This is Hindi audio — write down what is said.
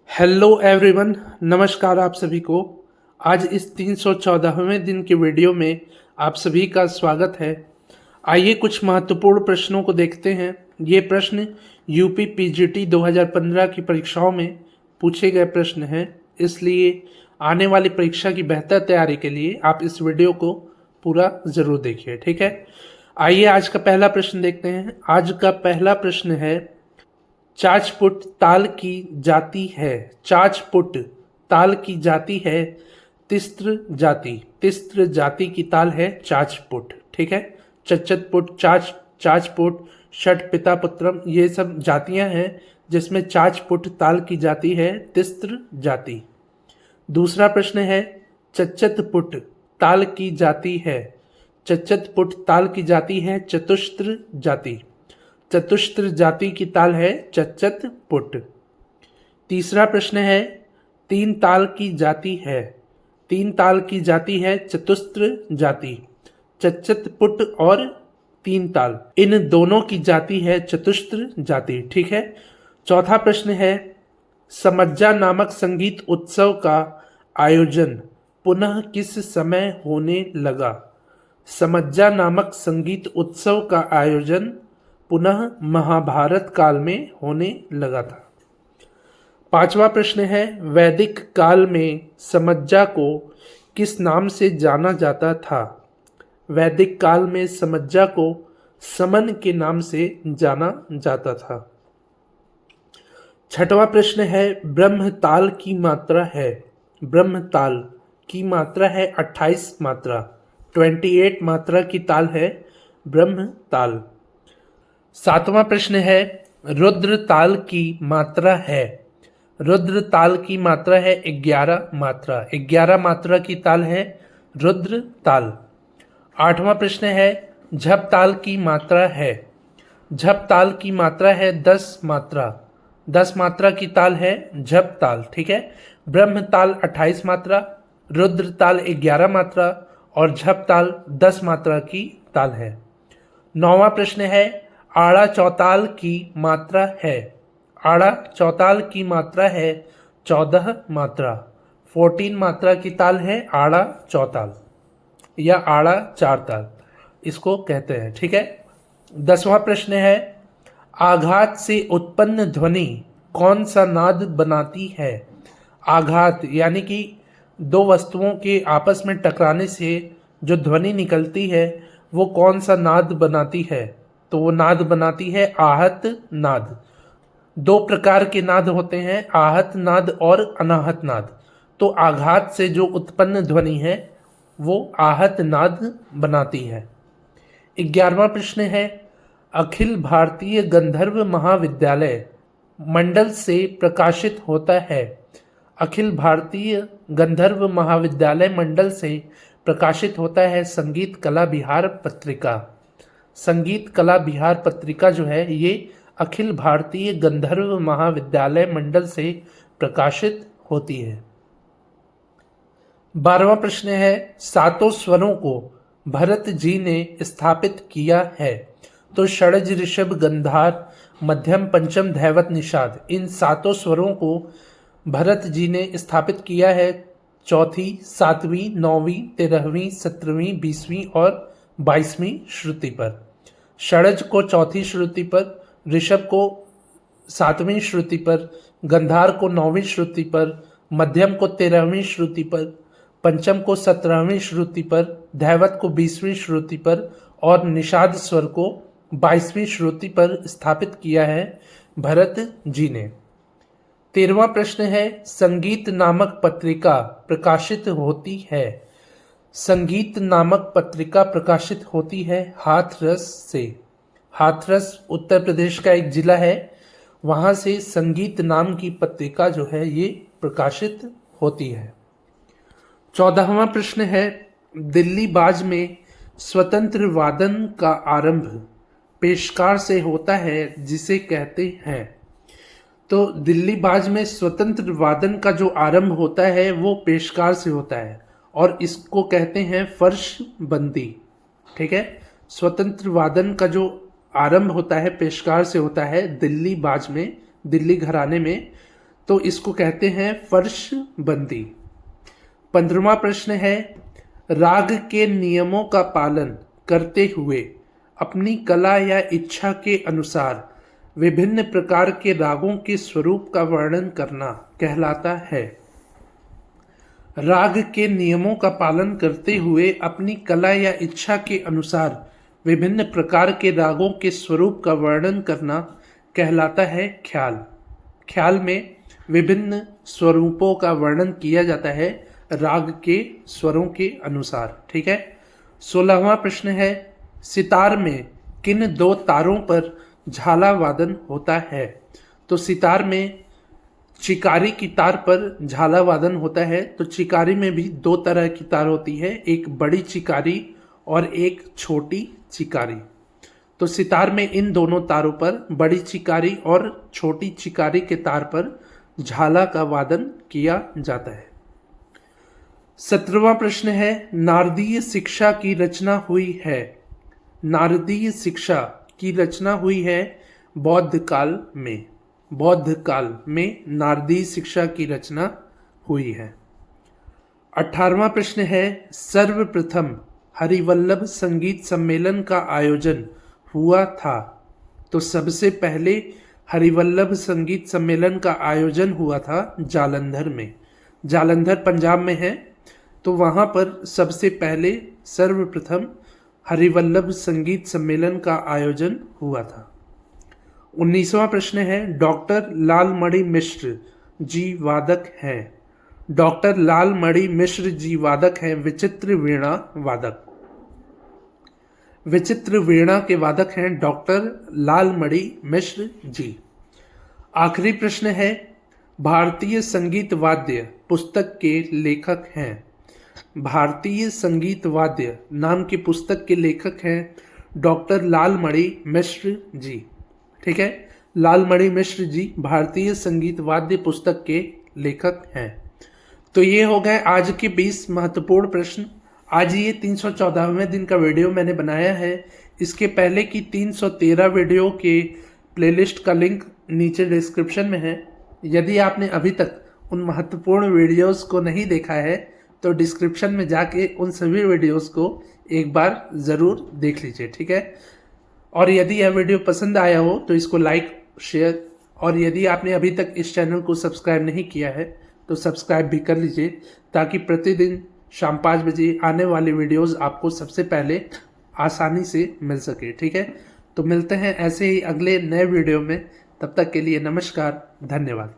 हेलो एवरीवन, नमस्कार आप सभी को। आज इस 314वें दिन के वीडियो में आप सभी का स्वागत है। आइए कुछ महत्वपूर्ण प्रश्नों को देखते हैं। ये प्रश्न यूपी पीजीटी 2015 की परीक्षाओं में पूछे गए प्रश्न हैं, इसलिए आने वाली परीक्षा की बेहतर तैयारी के लिए आप इस वीडियो को पूरा ज़रूर देखिए, ठीक है। आइए आज का पहला प्रश्न देखते हैं। आज का पहला प्रश्न है, चाचपुट ताल की जाति है। चाचपुट ताल की जाति है तिस्त्र जाति। तिस्त्र जाति की ताल है चाचपुट, ठीक है। चच्चतपुट, चाचपुट, षट पिता पुत्रम, ये सब जातियां हैं जिसमें चाचपुट ताल की जाति है तिस्त्र जाति। दूसरा प्रश्न है, चच्चतपुट ताल की जाति है। चच्चतपुट ताल की जाति है चतुस्त्र जाति। चतुस्त्र जाति की ताल है चच्चतपुट। तीसरा प्रश्न है, तीन ताल की जाति है। तीन ताल की जाति है चतुस्त्र जाति। चच्चतपुट और तीन ताल, इन दोनों की जाति है चतुस्त्र जाति, ठीक है। चौथा प्रश्न है, समज्जा नामक संगीत उत्सव का आयोजन पुनः किस समय होने लगा। समज्जा नामक संगीत उत्सव का आयोजन पुनः महाभारत काल में होने लगा था। पांचवा प्रश्न है, वैदिक काल में समज्जा को किस नाम से जाना जाता था। वैदिक काल में समज्जा को समन के नाम से जाना जाता था। छठवां प्रश्न है, ब्रह्मताल की मात्रा है। ब्रह्मताल की मात्रा है 28 मात्रा। 28 मात्रा की ताल है ब्रह्मताल। सातवां प्रश्न है, रुद्र ताल की मात्रा है। रुद्र ताल की मात्रा है 11 मात्रा। 11 मात्रा की ताल है रुद्र ताल। आठवां प्रश्न है, झप ताल की मात्रा है। झप ताल की मात्रा है 10 मात्रा। 10 मात्रा की ताल है झप ताल, ठीक है। ब्रह्म ताल 28 मात्रा, रुद्र ताल 11 मात्रा और झप ताल 10 मात्रा की ताल है। नौवां प्रश्न है, आड़ा चौताल की मात्रा है। आड़ा चौताल की मात्रा है 14 मात्रा। 14 मात्रा की ताल है आड़ा चौताल या आड़ा चार ताल इसको कहते हैं, ठीक है। 10वां प्रश्न है, आघात से उत्पन्न ध्वनि कौन सा नाद बनाती है। आघात यानी कि दो वस्तुओं के आपस में टकराने से जो ध्वनि निकलती है वो कौन सा नाद बनाती है। तो वो नाद बनाती है आहत नाद। दो प्रकार के नाद होते हैं, आहत नाद और अनाहत नाद। तो आघात से जो उत्पन्न ध्वनि है वो आहत नाद बनाती है। 11वां प्रश्न है, अखिल भारतीय गंधर्व महाविद्यालय मंडल से प्रकाशित होता है। अखिल भारतीय गंधर्व महाविद्यालय मंडल से प्रकाशित होता है संगीत कला बिहार पत्रिका। संगीत कला बिहार पत्रिका जो है ये अखिल भारतीय गंधर्व महाविद्यालय मंडल से प्रकाशित होती है। 12वां प्रश्न है, सातों स्वरों को भरत जी ने स्थापित किया है। तो षडज ऋषभ गंधार मध्यम पंचम धैवत निषाद, इन सातों स्वरों को भरत जी ने स्थापित किया है चौथी, सातवीं, नौवीं, 13वीं, 17वीं, 20वीं और 22वीं श्रुति पर। षडज को चौथी श्रुति पर, ऋषभ को 7वीं श्रुति पर, गंधार को 9वीं श्रुति पर, मध्यम को 13वीं श्रुति पर, पंचम को 17वीं श्रुति पर, धैवत को 20वीं श्रुति पर और निषाद स्वर को 22वीं श्रुति पर स्थापित किया है भरत जी ने। 13वां प्रश्न है, संगीत नामक पत्रिका प्रकाशित होती है। संगीत नामक पत्रिका प्रकाशित होती है हाथरस से। हाथरस उत्तर प्रदेश का एक जिला है, वहाँ से संगीत नाम की पत्रिका जो है ये प्रकाशित होती है। 14वां प्रश्न है, दिल्ली बाज में स्वतंत्र वादन का आरंभ पेशकार से होता है जिसे कहते हैं। तो दिल्ली बाज में स्वतंत्र वादन का जो आरंभ होता है वो पेशकार से होता है और इसको कहते हैं फर्श बंदी, ठीक है। स्वतंत्र वादन का जो आरंभ होता है पेशकार से होता है दिल्ली बाज में, दिल्ली घराने में तो इसको कहते हैं फर्श बंदी। 15वां प्रश्न है, राग के नियमों का पालन करते हुए अपनी कला या इच्छा के अनुसार विभिन्न प्रकार के रागों के स्वरूप का वर्णन करना कहलाता है। राग के नियमों का पालन करते हुए अपनी कला या इच्छा के अनुसार विभिन्न प्रकार के रागों के स्वरूप का वर्णन करना कहलाता है ख्याल। ख्याल में विभिन्न स्वरूपों का वर्णन किया जाता है राग के स्वरों के अनुसार। ठीक है। 16वां प्रश्न है, सितार में किन दो तारों पर झाला वादन होता है? तो सितार में चिकारी की तार पर झाला वादन होता है। तो चिकारी में भी दो तरह की तार होती है, एक बड़ी चिकारी और एक छोटी चिकारी। तो सितार में इन दोनों तारों पर, बड़ी चिकारी और छोटी चिकारी के तार पर झाला का वादन किया जाता है। 17वां प्रश्न है, नारदीय शिक्षा की रचना हुई है। नारदीय शिक्षा की रचना हुई है बौद्ध काल में। बौद्ध काल में नारदीय शिक्षा की रचना हुई है। 18वां प्रश्न है, सर्वप्रथम हरिवल्लभ संगीत सम्मेलन का आयोजन हुआ था। तो सबसे पहले हरिवल्लभ संगीत सम्मेलन का आयोजन हुआ था जालंधर में। जालंधर पंजाब में है, तो वहाँ पर सबसे पहले सर्वप्रथम हरिवल्लभ संगीत सम्मेलन का आयोजन हुआ था। 19वां प्रश्न है, डॉक्टर लालमणि मिश्र जी वादक हैं। डॉक्टर लालमणि मिश्र जी वादक हैं विचित्र वीणा वादक। विचित्र वीणा के वादक हैं डॉक्टर लालमणि मिश्र जी। आखिरी प्रश्न है, भारतीय संगीत वाद्य पुस्तक के लेखक हैं। भारतीय संगीत वाद्य नाम की पुस्तक के लेखक हैं डॉक्टर लालमणि मिश्र जी। ठीक है, लालमणि मिश्र जी भारतीय संगीत वाद्य पुस्तक के लेखक हैं। तो ये हो गए आज के 20 महत्वपूर्ण प्रश्न। आज ये 314वें दिन का वीडियो मैंने बनाया है। इसके पहले की 313 वीडियो के प्लेलिस्ट का लिंक नीचे डिस्क्रिप्शन में है। यदि आपने अभी तक उन महत्वपूर्ण वीडियोस को नहीं देखा है तो डिस्क्रिप्शन में जाके उन सभी वीडियोस को एक बार ज़रूर देख लीजिए। ठीक है, और यदि यह वीडियो पसंद आया हो तो इसको लाइक, शेयर, और यदि आपने अभी तक इस चैनल को सब्सक्राइब नहीं किया है तो सब्सक्राइब भी कर लीजिए, ताकि प्रतिदिन शाम 5 बजे आने वाली वीडियोस आपको सबसे पहले आसानी से मिल सके। ठीक है, तो मिलते हैं ऐसे ही अगले नए वीडियो में। तब तक के लिए नमस्कार, धन्यवाद।